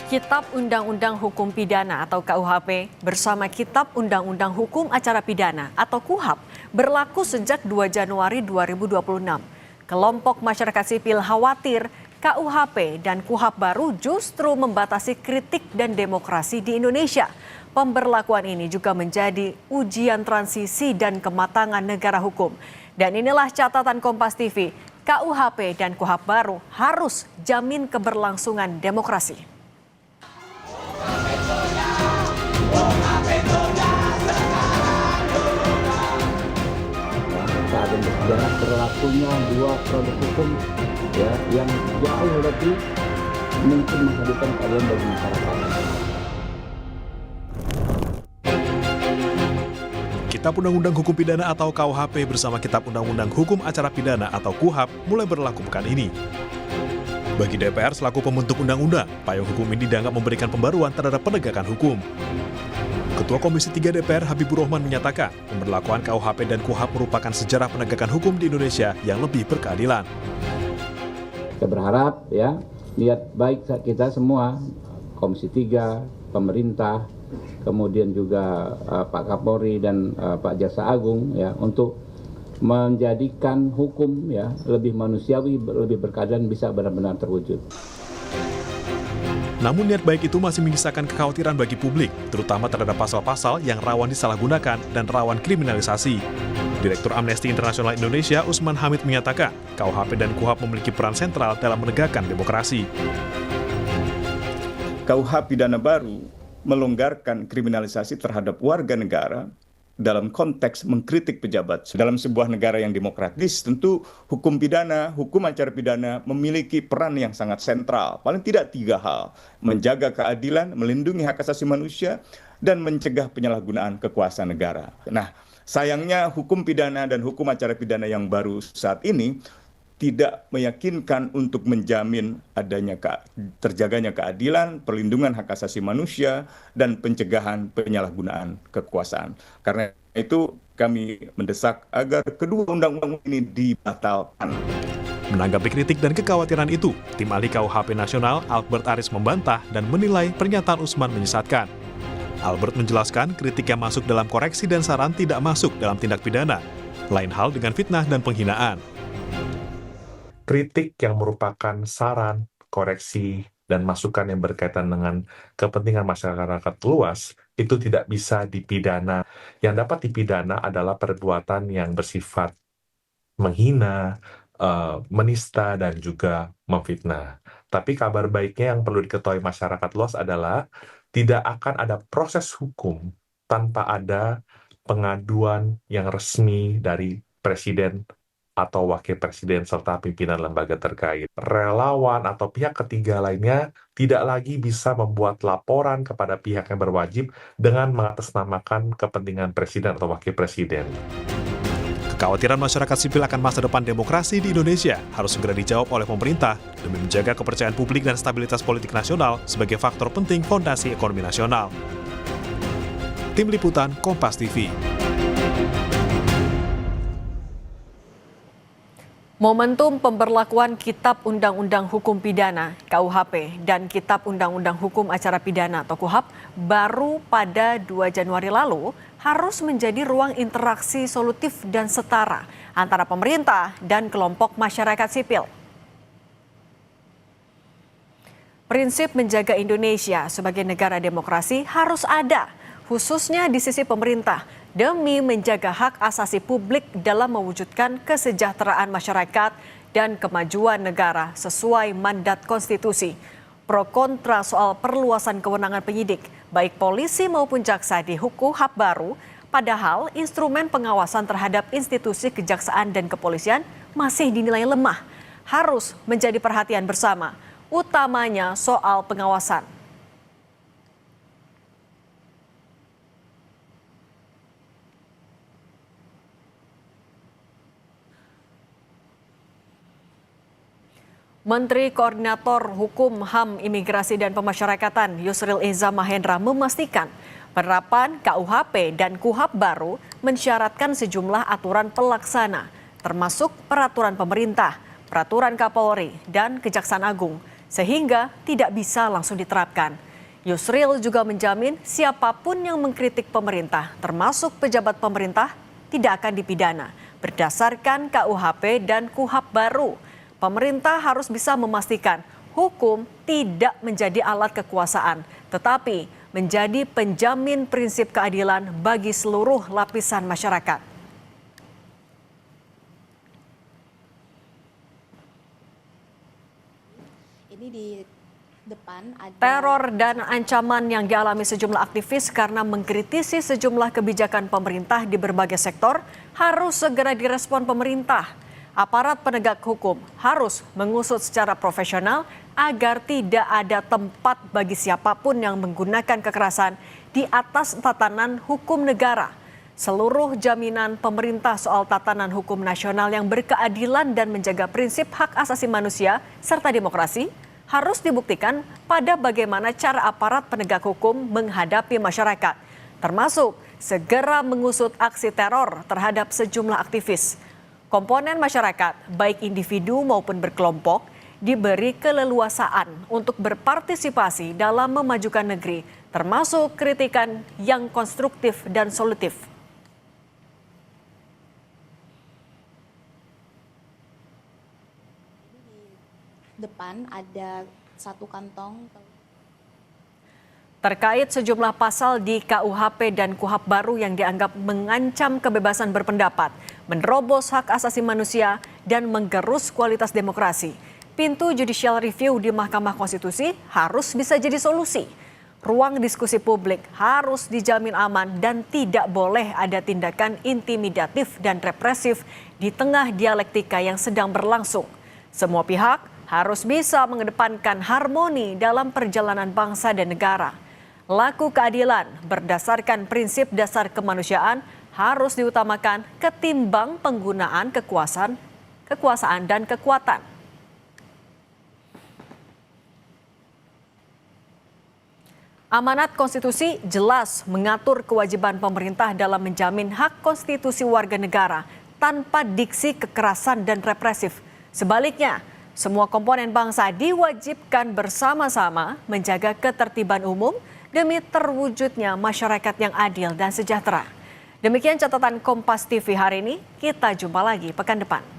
Kitab Undang-Undang Hukum Pidana atau KUHP bersama Kitab Undang-Undang Hukum Acara Pidana atau KUHAP berlaku sejak 2 Januari 2026. Kelompok masyarakat sipil khawatir KUHP dan KUHAP baru justru membatasi kritik dan demokrasi di Indonesia. Pemberlakuan ini juga menjadi ujian transisi dan kematangan negara hukum. Dan inilah catatan Kompas TV, KUHP dan KUHAP baru harus jamin keberlangsungan demokrasi. Saat ini berjalan berlakunya dua produk hukum ya, yang jauh lebih mungkin menghadirkan keadilan bagi masyarakat. Kitab Undang-Undang Hukum Pidana atau KUHP bersama Kitab Undang-Undang Hukum Acara Pidana atau KUHAP mulai berlaku pekan ini. Bagi DPR selaku pembentuk undang-undang, payung hukum ini dianggap memberikan pembaruan terhadap penegakan hukum. Ketua Komisi 3 DPR Habibur Rahman menyatakan pemberlakuan KUHP dan KUHAP merupakan sejarah penegakan hukum di Indonesia yang lebih berkeadilan. Kita berharap ya, niat baik kita semua, Komisi 3, pemerintah, kemudian juga Pak Kapolri dan Pak Jaksa Agung ya, untuk menjadikan hukum ya lebih manusiawi, lebih berkeadilan, bisa benar-benar terwujud. Namun niat baik itu masih menyisakan kekhawatiran bagi publik, terutama terhadap pasal-pasal yang rawan disalahgunakan dan rawan kriminalisasi. Direktur Amnesty International Indonesia Usman Hamid menyatakan KUHP dan KUHAP memiliki peran sentral dalam menegakkan demokrasi. KUHP pidana baru melonggarkan kriminalisasi terhadap warga negara dalam konteks mengkritik pejabat. Dalam sebuah negara yang demokratis, tentu hukum pidana, hukum acara pidana memiliki peran yang sangat sentral. Paling tidak 3 hal: menjaga keadilan, melindungi hak asasi manusia, dan mencegah penyalahgunaan kekuasaan negara. Nah, sayangnya hukum pidana dan hukum acara pidana yang baru saat ini tidak meyakinkan untuk menjamin adanya terjaganya keadilan, perlindungan hak asasi manusia, dan pencegahan penyalahgunaan kekuasaan. Karena itu kami mendesak agar kedua undang-undang ini dibatalkan. Menanggapi kritik dan kekhawatiran itu, tim ahli KUHP Nasional Albert Aris membantah dan menilai pernyataan Usman menyesatkan. Albert menjelaskan kritik yang masuk dalam koreksi dan saran tidak masuk dalam tindak pidana. Lain hal dengan fitnah dan penghinaan. Kritik yang merupakan saran, koreksi, dan masukan yang berkaitan dengan kepentingan masyarakat luas itu tidak bisa dipidana. Yang dapat dipidana adalah perbuatan yang bersifat menghina, menista, dan juga memfitnah. Tapi kabar baiknya yang perlu diketahui masyarakat luas adalah tidak akan ada proses hukum tanpa ada pengaduan yang resmi dari Presiden atau Wakil Presiden serta pimpinan lembaga terkait. Relawan atau pihak ketiga lainnya tidak lagi bisa membuat laporan kepada pihak yang berwajib dengan mengatasnamakan kepentingan Presiden atau Wakil Presiden. Kekhawatiran masyarakat sipil akan masa depan demokrasi di Indonesia harus segera dijawab oleh pemerintah demi menjaga kepercayaan publik dan stabilitas politik nasional sebagai faktor penting fondasi ekonomi nasional. Tim Liputan Kompas TV. Momentum pemberlakuan Kitab Undang-Undang Hukum Pidana (KUHP) dan Kitab Undang-Undang Hukum Acara Pidana atau KUHAP baru pada 2 Januari lalu harus menjadi ruang interaksi solutif dan setara antara pemerintah dan kelompok masyarakat sipil. Prinsip menjaga Indonesia sebagai negara demokrasi harus ada, khususnya di sisi pemerintah, demi menjaga hak asasi publik dalam mewujudkan kesejahteraan masyarakat dan kemajuan negara sesuai mandat konstitusi. Pro kontra soal perluasan kewenangan penyidik, baik polisi maupun jaksa di KUHAP baru, padahal instrumen pengawasan terhadap institusi kejaksaan dan kepolisian masih dinilai lemah, harus menjadi perhatian bersama, utamanya soal pengawasan. Menteri Koordinator Hukum, HAM, Imigrasi dan Pemasyarakatan Yusril Iza Mahendra memastikan penerapan KUHP dan KUHAP baru mensyaratkan sejumlah aturan pelaksana, termasuk peraturan pemerintah, peraturan Kapolri, dan Kejaksaan Agung. sehingga tidak bisa langsung diterapkan. Yusril juga menjamin siapapun yang mengkritik pemerintah, termasuk pejabat pemerintah, tidak akan dipidana berdasarkan KUHP dan KUHAP baru. Pemerintah harus bisa memastikan hukum tidak menjadi alat kekuasaan, tetapi menjadi penjamin prinsip keadilan bagi seluruh lapisan masyarakat. Ini di depan ada Teror dan ancaman yang dialami sejumlah aktivis karena mengkritisi sejumlah kebijakan pemerintah di berbagai sektor harus segera direspon pemerintah. Aparat penegak hukum harus mengusut secara profesional agar tidak ada tempat bagi siapapun yang menggunakan kekerasan di atas tatanan hukum negara. Seluruh jaminan pemerintah soal tatanan hukum nasional yang berkeadilan dan menjaga prinsip hak asasi manusia serta demokrasi harus dibuktikan pada bagaimana cara aparat penegak hukum menghadapi masyarakat, termasuk segera mengusut aksi teror terhadap sejumlah aktivis. Komponen masyarakat, baik individu maupun berkelompok, diberi keleluasaan untuk berpartisipasi dalam memajukan negeri, termasuk kritikan yang konstruktif dan solutif. depan ada satu kantong. Terkait sejumlah pasal di KUHP dan KUHAP baru yang dianggap mengancam kebebasan berpendapat, menerobos hak asasi manusia, dan menggerus kualitas demokrasi, pintu judicial review di Mahkamah Konstitusi harus bisa jadi solusi. Ruang diskusi publik harus dijamin aman dan tidak boleh ada tindakan intimidatif dan represif di tengah dialektika yang sedang berlangsung. Semua pihak harus bisa mengedepankan harmoni dalam perjalanan bangsa dan negara. Laku keadilan berdasarkan prinsip dasar kemanusiaan harus diutamakan ketimbang penggunaan kekuasaan dan kekuatan. Amanat konstitusi jelas mengatur kewajiban pemerintah dalam menjamin hak konstitusi warga negara tanpa diksi kekerasan dan represif. Sebaliknya, semua komponen bangsa diwajibkan bersama-sama menjaga ketertiban umum demi terwujudnya masyarakat yang adil dan sejahtera. Demikian catatan Kompas TV hari ini, kita jumpa lagi pekan depan.